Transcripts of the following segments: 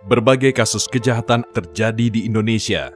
Berbagai kasus kejahatan terjadi di Indonesia.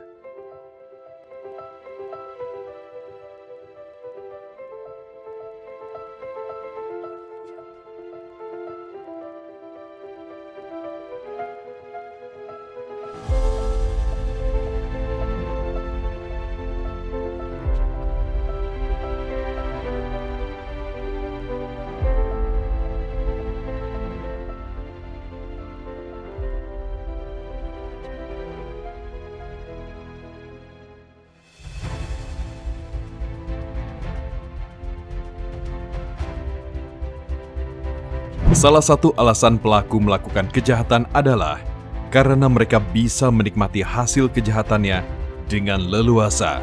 Salah satu alasan pelaku melakukan kejahatan adalah karena mereka bisa menikmati hasil kejahatannya dengan leluasa.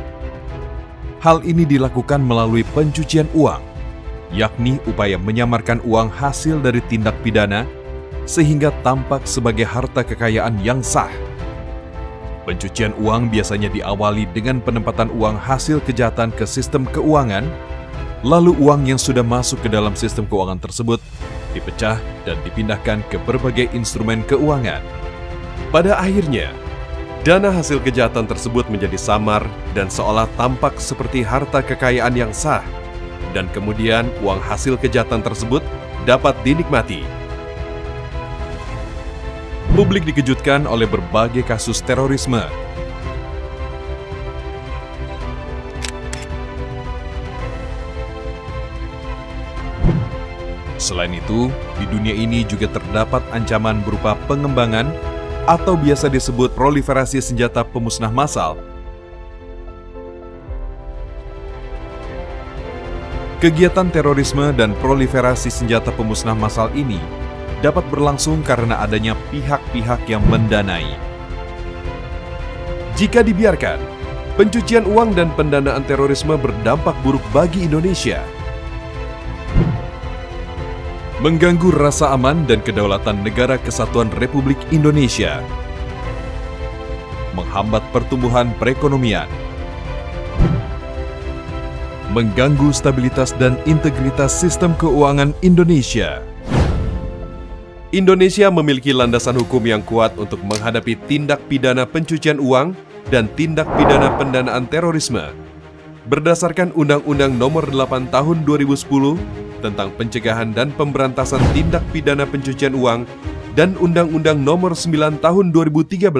Hal ini dilakukan melalui pencucian uang, yakni upaya menyamarkan uang hasil dari tindak pidana sehingga tampak sebagai harta kekayaan yang sah. Pencucian uang biasanya diawali dengan penempatan uang hasil kejahatan ke sistem keuangan, lalu uang yang sudah masuk ke dalam sistem keuangan tersebut dipecah dan dipindahkan ke berbagai instrumen keuangan. Pada akhirnya, dana hasil kejahatan tersebut menjadi samar dan seolah tampak seperti harta kekayaan yang sah, dan kemudian uang hasil kejahatan tersebut dapat dinikmati. Publik dikejutkan oleh berbagai kasus terorisme. Selain itu, di dunia ini juga terdapat ancaman berupa pengembangan atau biasa disebut proliferasi senjata pemusnah massal. Kegiatan terorisme dan proliferasi senjata pemusnah massal ini dapat berlangsung karena adanya pihak-pihak yang mendanai. Jika dibiarkan, pencucian uang dan pendanaan terorisme berdampak buruk bagi Indonesia. Mengganggu rasa aman dan kedaulatan Negara Kesatuan Republik Indonesia, menghambat pertumbuhan perekonomian, mengganggu stabilitas dan integritas sistem keuangan Indonesia. Indonesia memiliki landasan hukum yang kuat untuk menghadapi tindak pidana pencucian uang dan tindak pidana pendanaan terorisme. Berdasarkan Undang-Undang Nomor 8 Tahun 2010 tentang pencegahan dan pemberantasan tindak pidana pencucian uang dan Undang-Undang Nomor 9 Tahun 2013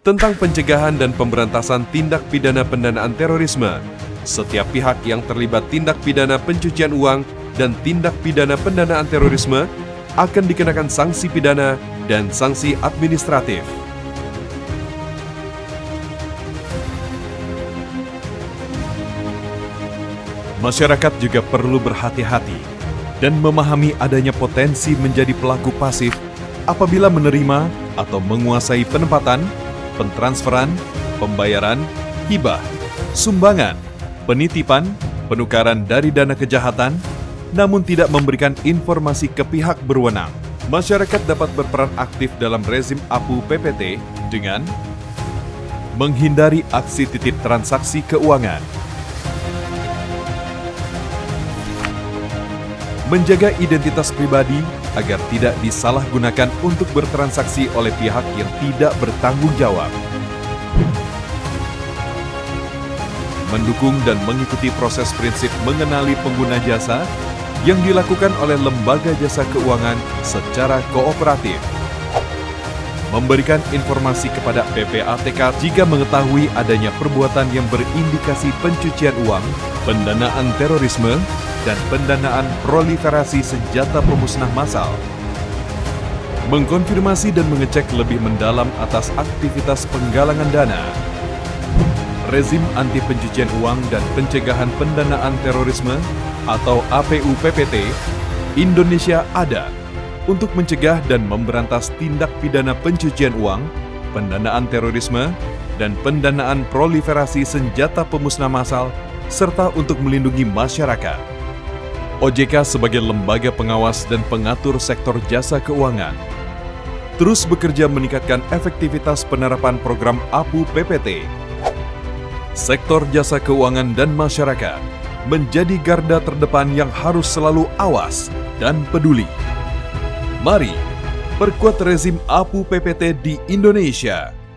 tentang pencegahan dan pemberantasan tindak pidana pendanaan terorisme, setiap pihak yang terlibat tindak pidana pencucian uang dan tindak pidana pendanaan terorisme akan dikenakan sanksi pidana dan sanksi administratif. Masyarakat juga perlu berhati-hati dan memahami adanya potensi menjadi pelaku pasif apabila menerima atau menguasai penempatan, pentransferan, pembayaran, hibah, sumbangan, penitipan, penukaran dari dana kejahatan, namun tidak memberikan informasi ke pihak berwenang. Masyarakat dapat berperan aktif dalam rezim APU PPT dengan menghindari aksi titip transaksi keuangan, menjaga identitas pribadi agar tidak disalahgunakan untuk bertransaksi oleh pihak yang tidak bertanggung jawab, mendukung dan mengikuti proses prinsip mengenali pengguna jasa yang dilakukan oleh lembaga jasa keuangan secara kooperatif, memberikan informasi kepada PPATK jika mengetahui adanya perbuatan yang berindikasi pencucian uang, pendanaan terorisme, dan pendanaan proliferasi senjata pemusnah massal, mengkonfirmasi dan mengecek lebih mendalam atas aktivitas penggalangan dana. Rezim anti pencucian uang dan pencegahan pendanaan terorisme atau APU PPT Indonesia ada untuk mencegah dan memberantas tindak pidana pencucian uang, pendanaan terorisme, dan pendanaan proliferasi senjata pemusnah massal, serta untuk melindungi masyarakat. OJK sebagai lembaga pengawas dan pengatur sektor jasa keuangan terus bekerja meningkatkan efektivitas penerapan program APU PPT. Sektor jasa keuangan dan masyarakat menjadi garda terdepan yang harus selalu awas dan peduli. Mari Perkuat rezim APU PPT di Indonesia.